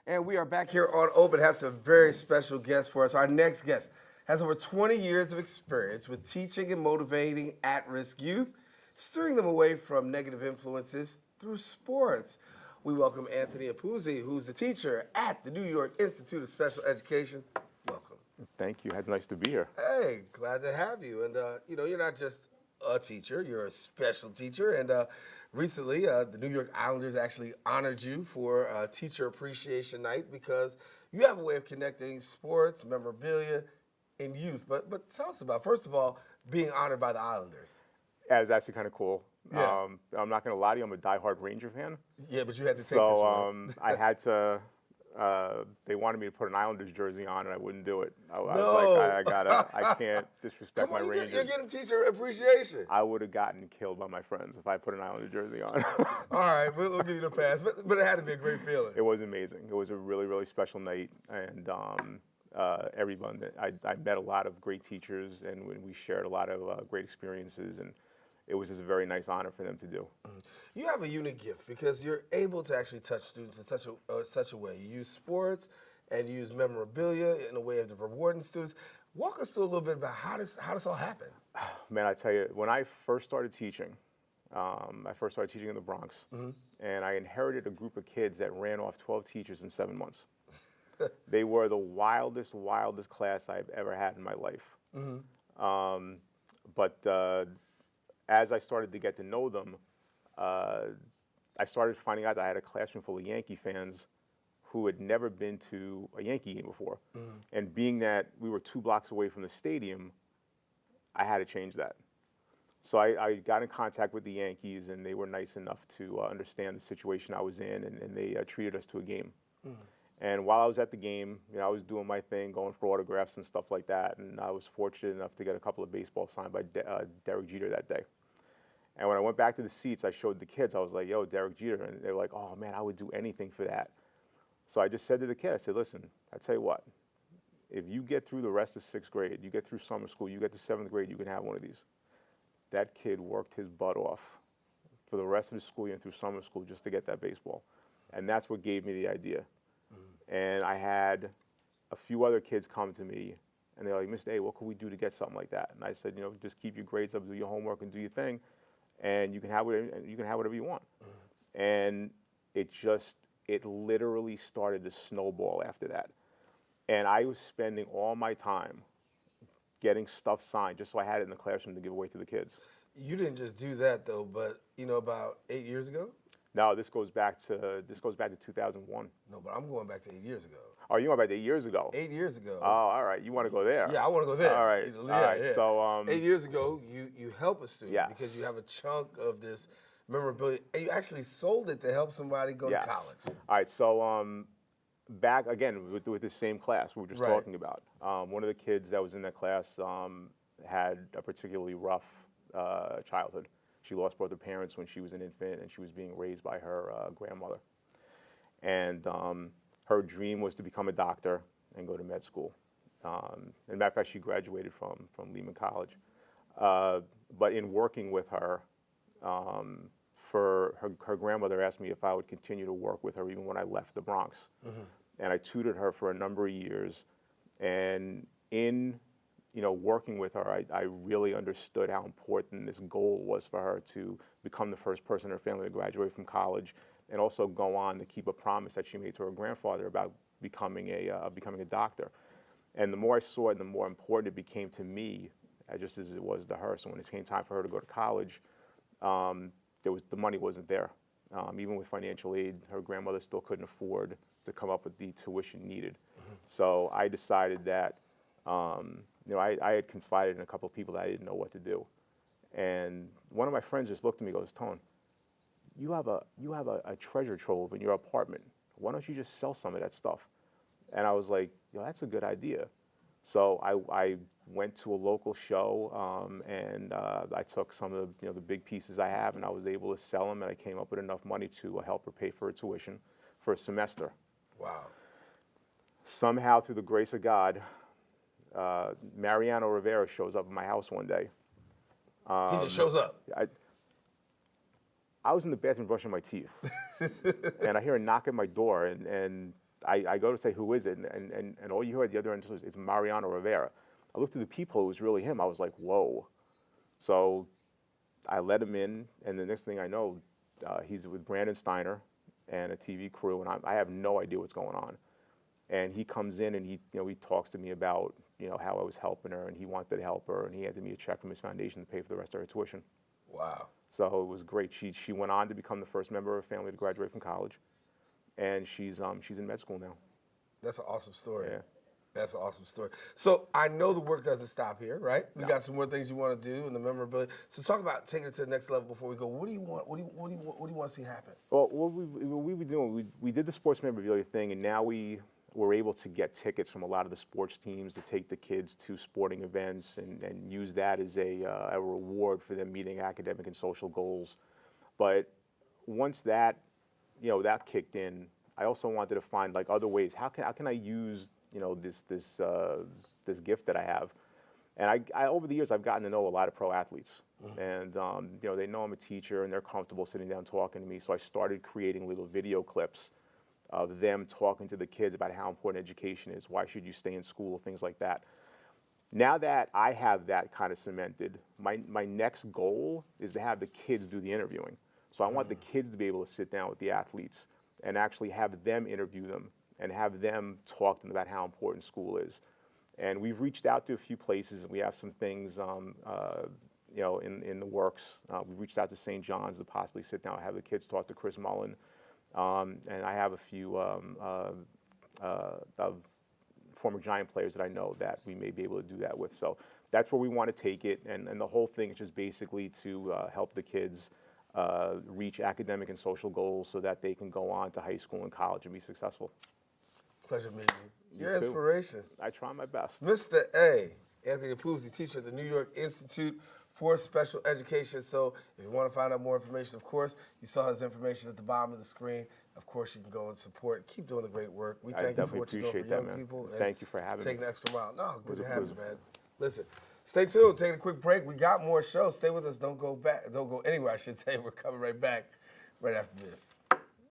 And we are back here on Open. Have some very special guests for us. Our next guest has over 20 years of experience with teaching and motivating at-risk youth, steering them away from negative influences through sports. We welcome Anthony Apuzzi, who's the teacher at the New York Institute of Special Education. Welcome. Thank you. It's nice to be here. Hey, glad to have you. And, you're not just a teacher, you're a special teacher. And recently, the New York Islanders actually honored you for Teacher Appreciation Night because you have a way of connecting sports, memorabilia, and youth. But tell us about, first of all, being honored by the Islanders. Yeah, it's actually kind of cool. Yeah. I'm not going to lie to you. I'm a diehard Ranger fan. Yeah, but you had to take this So one. I had to. They wanted me to put an Islanders jersey on, and I wouldn't do it. I was No. like, I can't disrespect Come on, my Rangers. you're getting teacher appreciation. I would have gotten killed by my friends if I put an Islander jersey on. All right, we'll give you the pass. But it had to be a great feeling. It was amazing. It was a really, really special night, and everyone. I met a lot of great teachers, and we shared a lot of great experiences, and it was just a very nice honor for them to do. You have a unique gift because you're able to actually touch students in such a way. You use sports and you use memorabilia in a way of rewarding students. Walk us through a little bit about how this all happened. Man, I tell you, when I first started teaching, in the Bronx, and I inherited a group of kids that ran off 12 teachers in 7 months. They were the wildest class I've ever had in my life. But as I started to get to know them, I started finding out that I had a classroom full of Yankee fans who had never been to a Yankee game before. And being that we were 2 blocks away from the stadium, I had to change that. So I got in contact with the Yankees, and they were nice enough to understand the situation I was in, and they treated us to a game. And while I was at the game, I was doing my thing, going for autographs and stuff like that, and I was fortunate enough to get a couple of baseballs signed by Derek Jeter that day. And when I went back to the seats, I showed the kids. I was like, yo, Derek Jeter. And they were like, oh, man, I would do anything for that. So I just said to the kid, I said, listen, I tell you what, if you get through the rest of 6th grade, you get through summer school, you get to 7th grade, you can have one of these. That kid worked his butt off for the rest of the school year and through summer school just to get that baseball. And that's what gave me the idea. And I had a few other kids come to me, and they're like, Mr. A, what can we do to get something like that? And I said, just keep your grades up, do your homework, and do your thing, and you can have whatever you want. And it literally started to snowball after that. And I was spending all my time getting stuff signed just so I had it in the classroom to give away to the kids. You didn't just do that though, but about 8 years ago? No, this goes back to 2001. No, but I'm going back to 8 years ago. Oh, you went back to 8 years ago? 8 years ago. Oh, all right. You want to go there? Yeah, I want to go there. All right. Yeah, all right. yeah. So 8 years ago, you help a student Yes. because you have a chunk of this memorabilia, and you actually sold it to help somebody go yes. to college. All right. So back again with the same class we were just Right. talking about. One of the kids that was in that class had a particularly rough childhood. She lost both her parents when she was an infant, and she was being raised by her grandmother. And her dream was to become a doctor and go to med school. As a matter of fact, she graduated from Lehman College. But in working with her, her grandmother asked me if I would continue to work with her even when I left the Bronx. And I tutored her for a number of years. And in working with her, I really understood how important this goal was for her to become the first person in her family to graduate from college, and also go on to keep a promise that she made to her grandfather about becoming a doctor. And the more I saw it, the more important it became to me, just as it was to her. So when it came time for her to go to college, the money wasn't there. Even with financial aid, her grandmother still couldn't afford to come up with the tuition needed. So I decided that I had confided in a couple of people that I didn't know what to do. And one of my friends just looked at me and goes, Tone, you have a treasure trove in your apartment. Why don't you just sell some of that stuff? And I was like, that's a good idea. So I went to a local show, and I took some of the big pieces I have, and I was able to sell them, and I came up with enough money to help her pay for her tuition for a semester. Wow. Somehow, through the grace of God, Mariano Rivera shows up at my house one day. He just shows up. I was in the bathroom brushing my teeth, and I hear a knock at my door, and I go to say, who is it? And all you hear at the other end is Mariano Rivera. I looked at the people, it was really him. I was like, whoa. So I let him in, and the next thing I know, he's with Brandon Steiner and a TV crew, and I have no idea what's going on. And he comes in and he talks to me about how I was helping her, and he wanted to help her, and he handed me a check from his foundation to pay for the rest of her tuition. Wow. So it was great. She went on to become the first member of her family to graduate from college, and she's in med school now. That's an awesome story. Yeah. That's an awesome story. So I know the work doesn't stop here, right? We No. got some more things you want to do and the memorability. So talk about taking it to the next level before we go. What do you want? What do you want to see happen? Well, what we were doing, we did the sports memorabilia thing, and now we're able to get tickets from a lot of the sports teams to take the kids to sporting events and use that as a reward for them meeting academic and social goals. But once that that kicked in, I also wanted to find like other ways. How can I use this gift that I have? And I over the years I've gotten to know a lot of pro athletes, and they know I'm a teacher and they're comfortable sitting down talking to me. So I started creating little video clips of them talking to the kids about how important education is, why should you stay in school, things like that. Now that I have that kind of cemented, my next goal is to have the kids do the interviewing. So I want the kids to be able to sit down with the athletes and actually have them interview them and have them talk to them about how important school is. And we've reached out to a few places, and we have some things in the works. We've reached out to St. John's to possibly sit down and have the kids talk to Chris Mullen. And I have a few of former Giant players that I know that we may be able to do that with. So that's where we want to take it. And the whole thing is just basically to help the kids reach academic and social goals so that they can go on to high school and college and be successful. Pleasure meeting you. Your too. inspiration. I try my best. Mr. A, Anthony Apuzzi, teacher at the New York Institute for Special Education. So if you want to find out more information, of course, you saw his information at the bottom of the screen. Of course, you can go and support. Keep doing the great work. We thank you for what you're doing for young people. And thank you for having me. taking the extra mile. No, good to have you, man. Listen, stay tuned. Taking a quick break. We got more shows. Stay with us. Don't go back. Don't go anywhere, I should say. We're coming right back right after this.